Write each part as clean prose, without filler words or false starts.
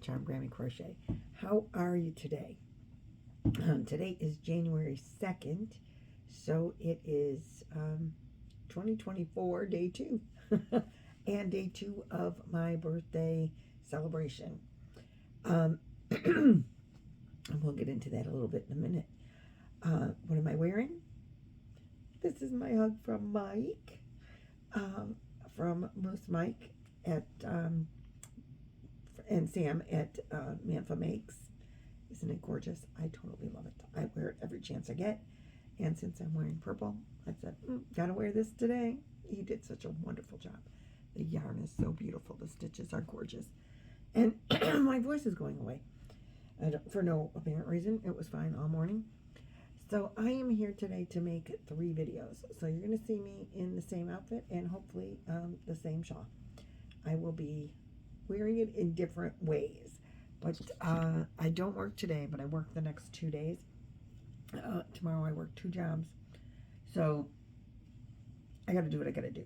Charm Grammy Crochet. How are you today? Today is January 2nd, so it is 2024, day 2, and day 2 of my birthday celebration. We'll get into that a little bit in a minute. What am I wearing? This is my hug from Mike, from Moose Mike at and Sam at Manfa Makes. Isn't it gorgeous? I totally love it. I wear it every chance I get. And since I'm wearing purple, I said, gotta wear this today. He did such a wonderful job. The yarn is so beautiful. The stitches are gorgeous. And my voice is going away. For no apparent reason. It was fine all morning. So I am here today to make 3 videos. So you're going to see me in the same outfit and hopefully the same shawl. I will be wearing it in different ways. But I don't work today, but I work the next 2 days. Tomorrow I work 2 jobs. So I got to do what I got to do.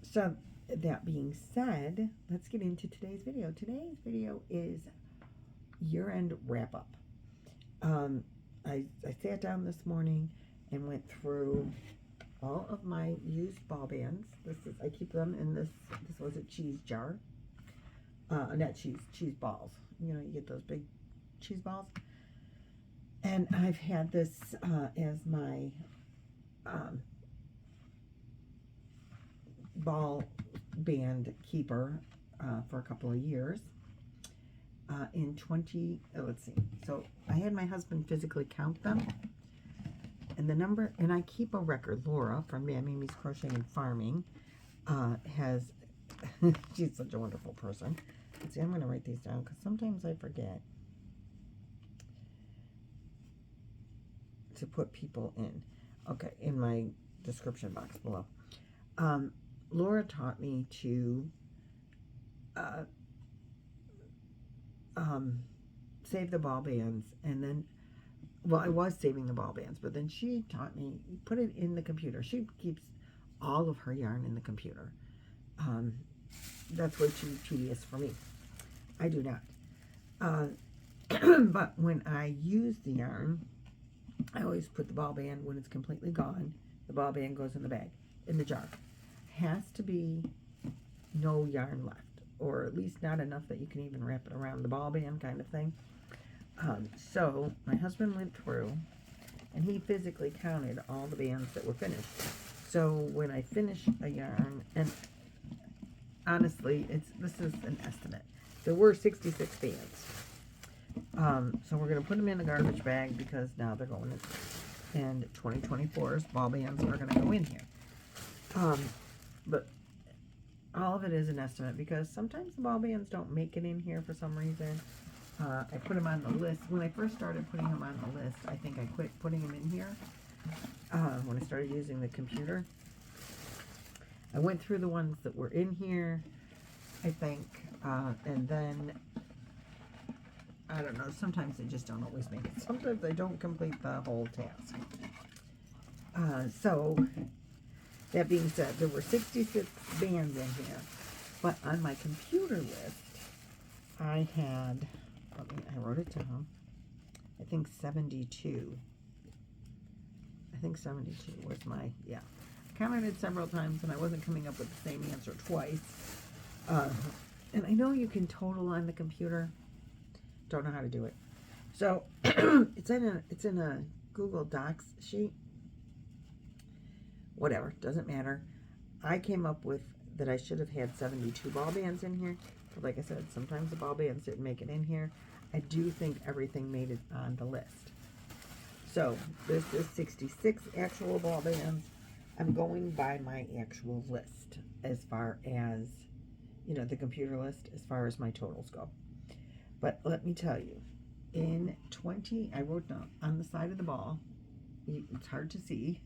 So that being said, let's get into today's video. Today's video is year-end wrap-up. I sat down this morning and went through all of my used ball bands. I keep them in this was a cheese jar. Not cheese balls. You know, you get those big cheese balls. And I've had this as my ball band keeper for a couple of years. Let's see. So I had my husband physically count them. And the number, and I keep a record. Laura from Mimi's Crocheting and Farming has, she's such a wonderful person. Let's see, I'm going to write these down because sometimes I forget to put people in. Okay, in my description box below. Laura taught me to save the ball bands, and then, well, I was saving the ball bands, but then she taught me, put it in the computer. She keeps all of her yarn in the computer. That's way too tedious for me. I do not. But when I use the yarn, I always put the ball band, when it's completely gone, the ball band goes in the bag, in the jar. Has to be no yarn left, or at least not enough that you can even wrap it around the ball band kind of thing. So my husband went through and he physically counted all the bands that were finished. So when I finish a yarn, and honestly, this is an estimate. There were 66 bands. So we're going to put them in the garbage bag because now they're going in, and 2024's ball bands are going to go in here. But all of it is an estimate because sometimes the ball bands don't make it in here for some reason. I put them on the list. When I first started putting them on the list, I think I quit putting them in here when I started using the computer. I went through the ones that were in here, I think, and then, I don't know, sometimes they just don't always make it. Sometimes they don't complete the whole task. So, that being said, there were 66 bands in here, but on my computer list, I had, I wrote it down, I think 72. I think 72 was my, yeah. I counted it several times, and I wasn't coming up with the same answer twice. And I know you can total on the computer. Don't know how to do it. So, it's in a Google Docs sheet. Whatever, doesn't matter. I came up with that I should have had 72 ball bands in here. But like I said, sometimes the ball bands didn't make it in here. I do think everything made it on the list. So, this is 66 actual ball bands. I'm going by my actual list as far as, you know, the computer list, as far as my totals go. But let me tell you, I wrote down on the side of the ball, it's hard to see,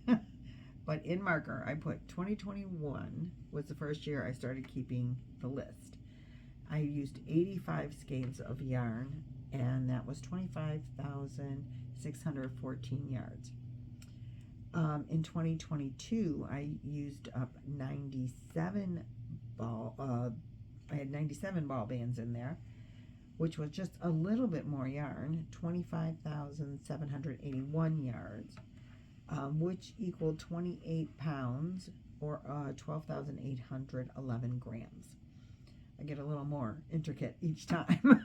but in marker, I put 2021 was the first year I started keeping the list. I used 85 skeins of yarn, and that was 25,614 yards. In 2022, I used up 97 ball bands in there, which was just a little bit more yarn, 25,781 yards, which equaled 28 pounds or 12,811 grams. I get a little more intricate each time.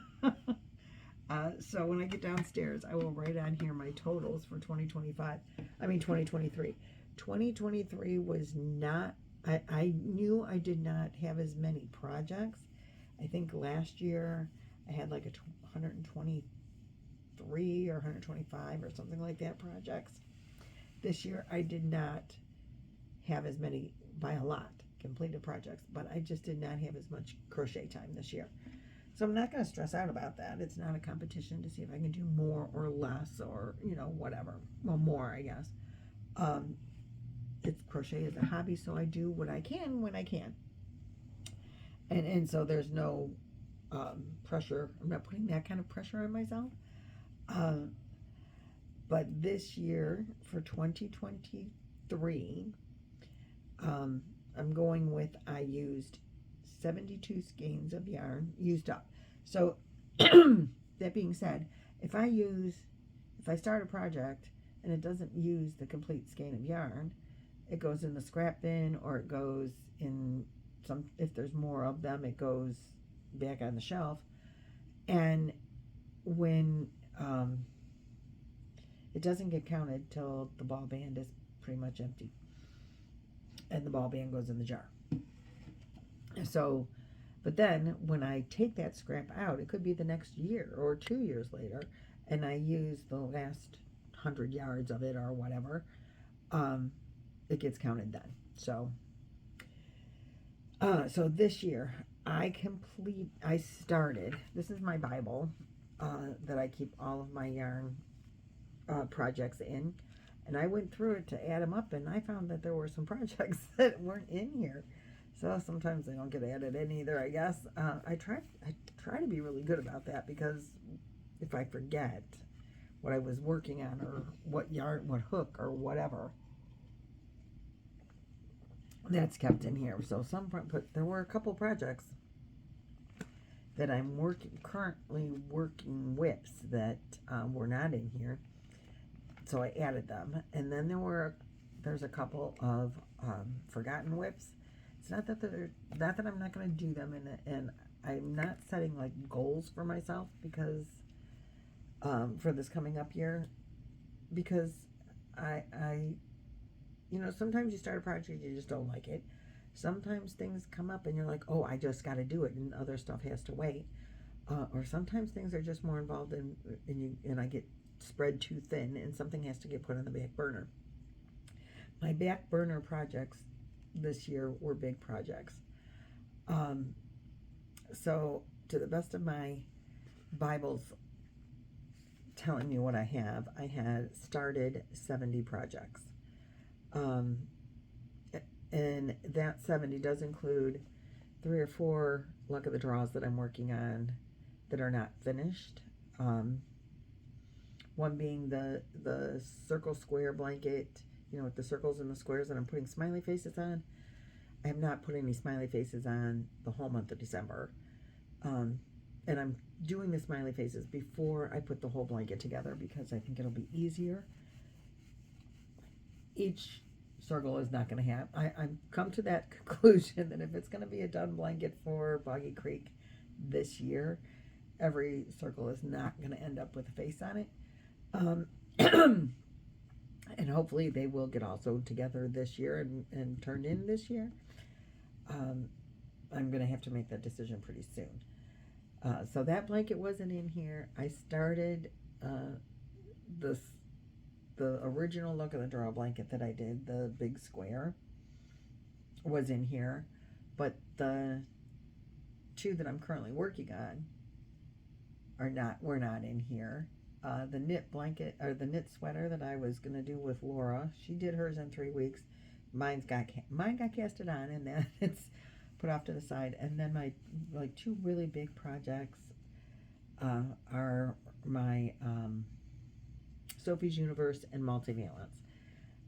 So when I get downstairs, I will write on here my totals for 2023. 2023 was not, I knew I did not have as many projects. I think last year I had like 123 or 125 or something like that projects. This year I did not have as many, by a lot, completed projects, but I just did not have as much crochet time this year. So I'm not going to stress out about that. It's not a competition to see if I can do more or less or, you know, whatever. Well, more, I guess. It's crochet is a hobby, so I do what I can when I can. And so there's no pressure. I'm not putting that kind of pressure on myself. But this year, for 2023, I'm going with, I used 72 skeins of yarn used up. So that being said, if I start a project and it doesn't use the complete skein of yarn, it goes in the scrap bin, or it goes in some, if there's more of them, it goes back on the shelf. And when it doesn't get counted till the ball band is pretty much empty, and the ball band goes in the jar. So, but then when I take that scrap out, it could be the next year or 2 years later, and I use the last 100 yards of it or whatever, it gets counted then. So, so this year I started, this is my Bible that I keep all of my yarn projects in, and I went through it to add them up, and I found that there were some projects that weren't in here. So sometimes they don't get added in either, I guess. I try to be really good about that, because if I forget what I was working on, or what yarn, what hook, or whatever, that's kept in here. So but there were a couple projects that I'm currently working with that were not in here, so I added them. And then there's a couple of forgotten whips. It's not that I'm not going to do them, and I'm not setting like goals for myself, because for this coming up year, because I you know, sometimes you start a project, you just don't like it. Sometimes things come up and you're like, oh, I just got to do it, and other stuff has to wait. Or sometimes things are just more involved and I get spread too thin, and something has to get put on the back burner. My back burner projects this year were big projects. So to the best of my Bible's telling me what I had started 70 projects. And that 70 does include 3 or 4 luck of the draws that I'm working on that are not finished. One being the circle square blanket, you know, with the circles and the squares that I'm putting smiley faces on. I have not put any smiley faces on the whole month of December. And I'm doing the smiley faces before I put the whole blanket together, because I think it'll be easier. Each circle is not going to have, I've come to that conclusion that if it's going to be a done blanket for Boggy Creek this year, every circle is not going to end up with a face on it. And hopefully they will get all sewed together this year and turned in this year. I'm going to have to make that decision pretty soon. So that blanket wasn't in here. I started the original look of the draw blanket that I did, the big square, was in here, but the 2 that I'm currently working on were not in here. The knit blanket, or the knit sweater that I was gonna do with Laura, she did hers in 3 weeks. Mine got casted on, and then it's put off to the side. And then my 2 really big projects are my Sophie's Universe and Multivalence.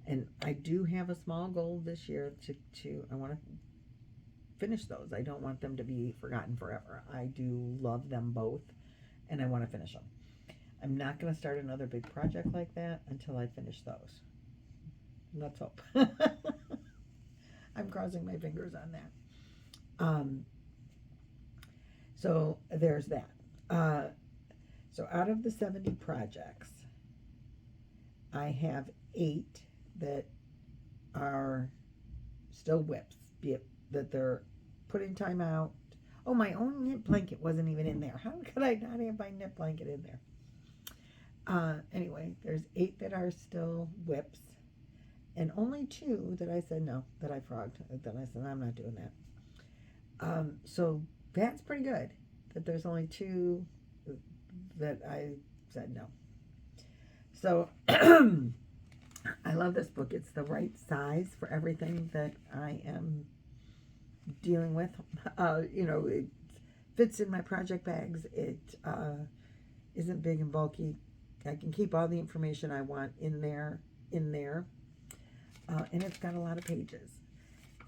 And I do have a small goal this year to I want to finish those. I don't want them to be forgotten forever. I do love them both. and I want to finish them. I'm not going to start another big project like that until I finish those. Let's hope. I'm crossing my fingers on that. So there's that. So out of the 70 projects, I have 8 that are still whips, be it that they're put in timeout. Oh, my own knit blanket wasn't even in there. How could I not have my knit blanket in there? Anyway, there's 8 that are still whips, and only 2 that I said no, that I frogged, that I said I'm not doing that. So that's pretty good, that there's only 2 that I said no. So I love this book. It's the right size for everything that I am dealing with. You know, it fits in my project bags. It isn't big and bulky. I can keep all the information I want in there. And it's got a lot of pages.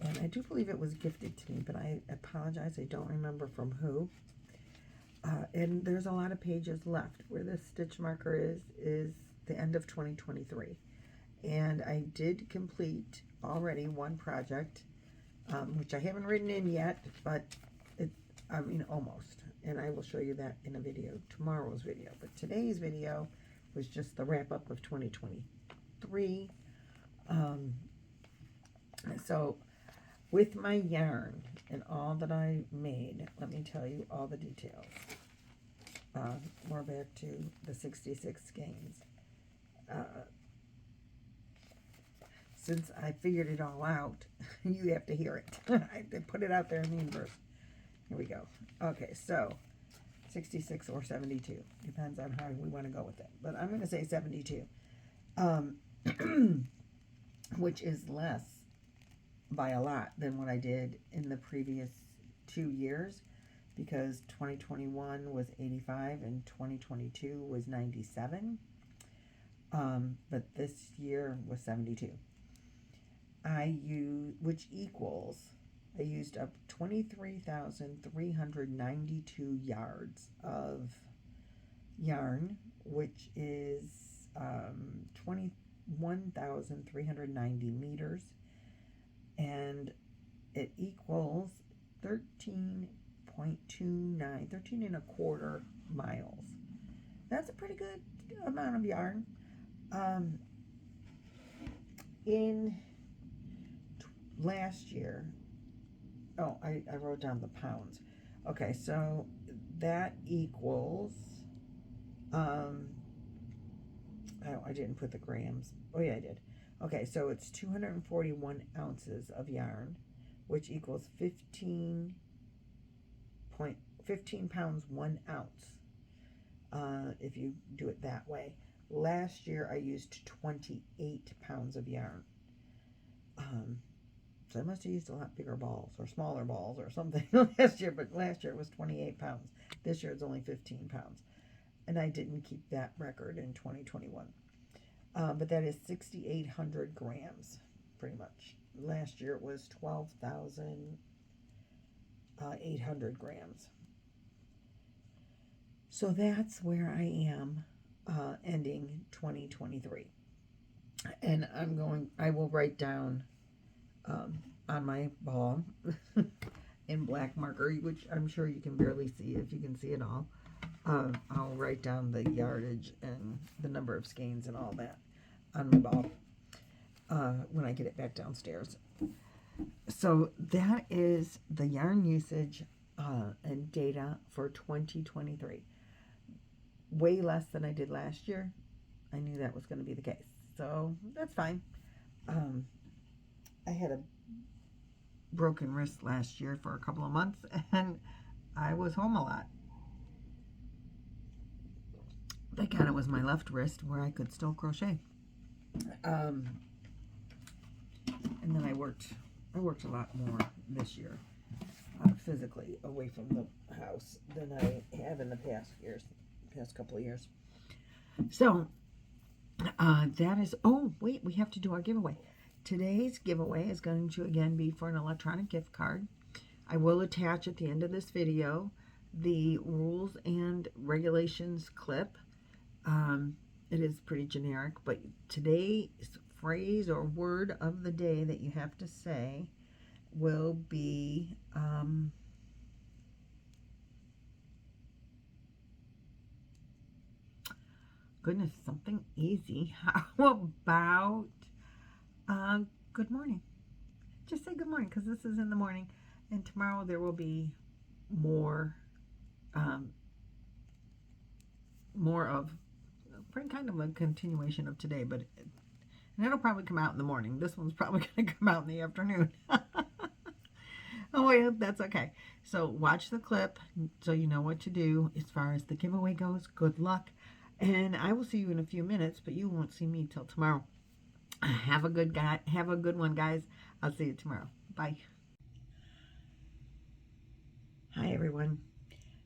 And I do believe it was gifted to me, but I apologize. I don't remember from who. And there's a lot of pages left. Where this stitch marker is the end of 2023. And I did complete already one project, which I haven't written in yet, but almost. And I will show you that in a video, tomorrow's video. But today's video was just the wrap up of 2023. So with my yarn and all that I made, let me tell you all the details. More back to the 66 skeins. Since I figured it all out, you have to hear it. I put it out there in the universe. Here we go. Okay, so 66 or 72. Depends on how we want to go with it. But I'm going to say 72. Which is less by a lot than what I did in the previous 2 years, because 2021 was 85 and 2022 was 97. But this year was 72. Which equals, I used up 23,392 yards of yarn, which is 21,390 meters, and it equals 13 and a quarter miles. That's a pretty good amount of yarn. In last year, I wrote down the pounds. Okay, so that equals, I didn't put the grams. Oh yeah, I did. Okay, so it's 241 ounces of yarn, which equals 15 pounds 1 ounce, if you do it that way. Last year I used 28 pounds of yarn. So I must have used a lot bigger balls or smaller balls or something last year, but last year it was 28 pounds. This year it's only 15 pounds. And I didn't keep that record in 2021. But that is 6,800 grams, pretty much. Last year it was 12,800 grams. So that's where I am ending 2023. And I will write down on my ball in black marker, which I'm sure you can barely see, if you can see it all. I'll write down the yardage and the number of skeins and all that on my ball when I get it back downstairs. So that is the yarn usage and data for 2023. Way less than I did last year. I knew that was going to be the case. So that's fine. I had a broken wrist last year for a couple of months, and I was home a lot. Thank God it was my left wrist where I could still crochet. And then I worked a lot more this year, physically away from the house than I have in the past couple of years. So that is, oh wait, we have to do our giveaway. Today's giveaway is going to again be for an electronic gift card. I will attach at the end of this video the rules and regulations clip. It is pretty generic, but today's phrase or word of the day that you have to say will be goodness, something easy. How about good morning? Just say good morning, because this is in the morning, and tomorrow there will be more more of kind of a continuation of today, but and it'll probably come out in the morning. This one's probably going to come out in the afternoon. Oh, yeah, that's okay. So watch the clip so you know what to do as far as the giveaway goes. Good luck. And I will see you in a few minutes, but you won't see me till tomorrow. Have a good one, guys. I'll see you tomorrow. Bye. Hi, everyone.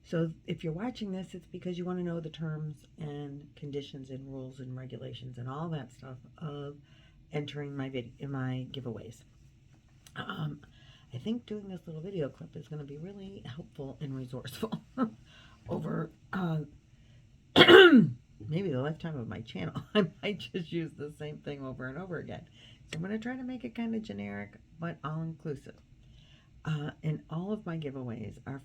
So if you're watching this, it's because you want to know the terms and conditions and rules and regulations and all that stuff of entering my giveaways. I think doing this little video clip is going to be really helpful and resourceful over maybe the lifetime of my channel. I might just use the same thing over and over again. So I'm going to try to make it kind of generic, but all-inclusive. And all of my giveaways are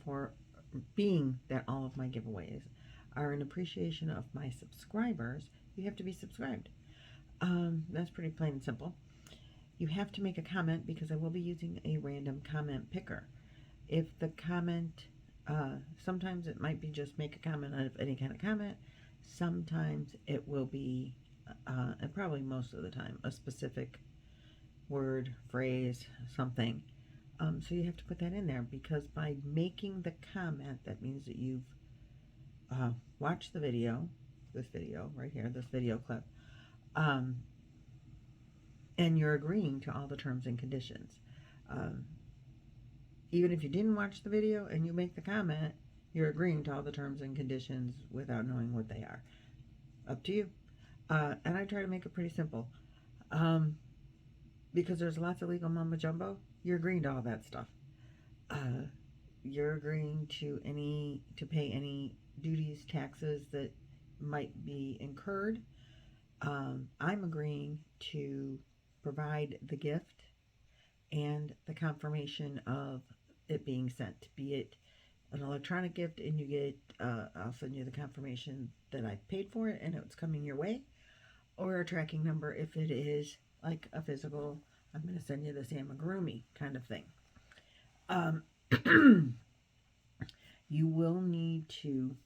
being that all of my giveaways are an appreciation of my subscribers. You have to be subscribed. That's pretty plain and simple. You have to make a comment because I will be using a random comment picker. If the comment, sometimes it might be just make a comment of any kind of comment. Sometimes it will be, and probably most of the time, a specific word, phrase, something. So you have to put that in there, because by making the comment, that means that you've watched the video, this video right here, this video clip, and you're agreeing to all the terms and conditions. Even if you didn't watch the video and you make the comment, you're agreeing to all the terms and conditions without knowing what they are. Up to you. And I try to make it pretty simple. Because there's lots of legal mumbo jumbo, you're agreeing to all that stuff. You're agreeing to pay any duties, taxes that might be incurred. I'm agreeing to provide the gift and the confirmation of it being sent, be it an electronic gift and you get, I'll send you the confirmation that I paid for it and it's coming your way, or a tracking number if it is like a physical, I'm going to send you this amigurumi kind of thing. You will need to,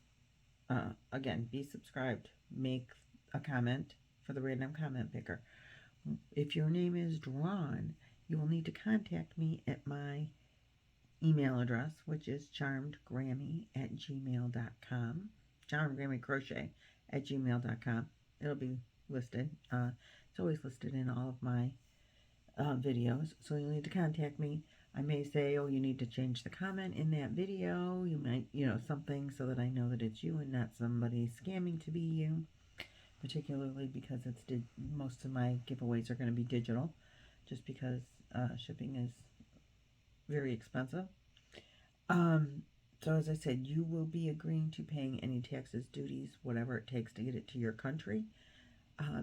again, be subscribed, make a comment for the random comment picker. If your name is drawn, you will need to contact me at my email address, which is charmedgrammy@gmail.com, charmedgrammycrochet@gmail.com. It'll be listed. It's always listed in all of my videos, so you'll need to contact me. I may say, oh, you need to change the comment in that video. You might, something so that I know that it's you and not somebody scamming to be you, particularly because most of my giveaways are going to be digital, just because shipping is very expensive. So as I said, you will be agreeing to paying any taxes, duties, whatever it takes to get it to your country.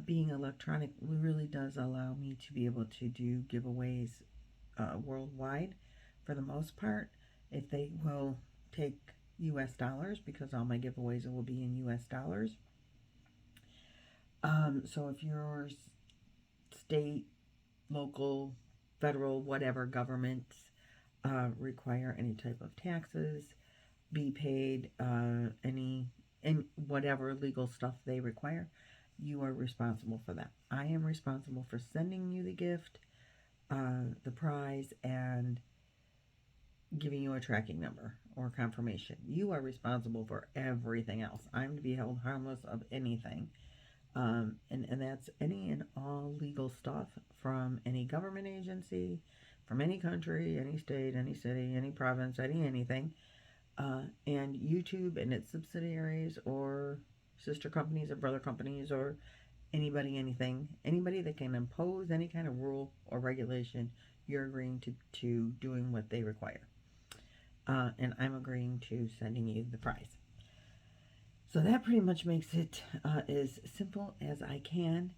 Being electronic really does allow me to be able to do giveaways worldwide for the most part. If they will take US dollars, because all my giveaways will be in US dollars. So if your state, local, federal, whatever governments require any type of taxes be paid, and whatever legal stuff they require, you are responsible for that. I am responsible for sending you the gift, the prize, and giving you a tracking number or confirmation. You are responsible for everything else. I'm to be held harmless of anything. And that's any and all legal stuff from any government agency, from any country, any state, any city, any province, anything. And YouTube and its subsidiaries or sister companies or brother companies or anybody that can impose any kind of rule or regulation, you're agreeing to doing what they require. and I'm agreeing to sending you the prize. So that pretty much makes it as simple as I can.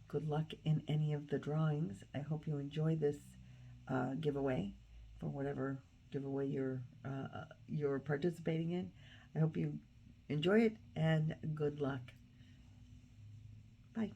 Good luck in any of the drawings. I hope you enjoy this giveaway for whatever giveaway you're participating in. I hope you enjoy it, and good luck. Bye.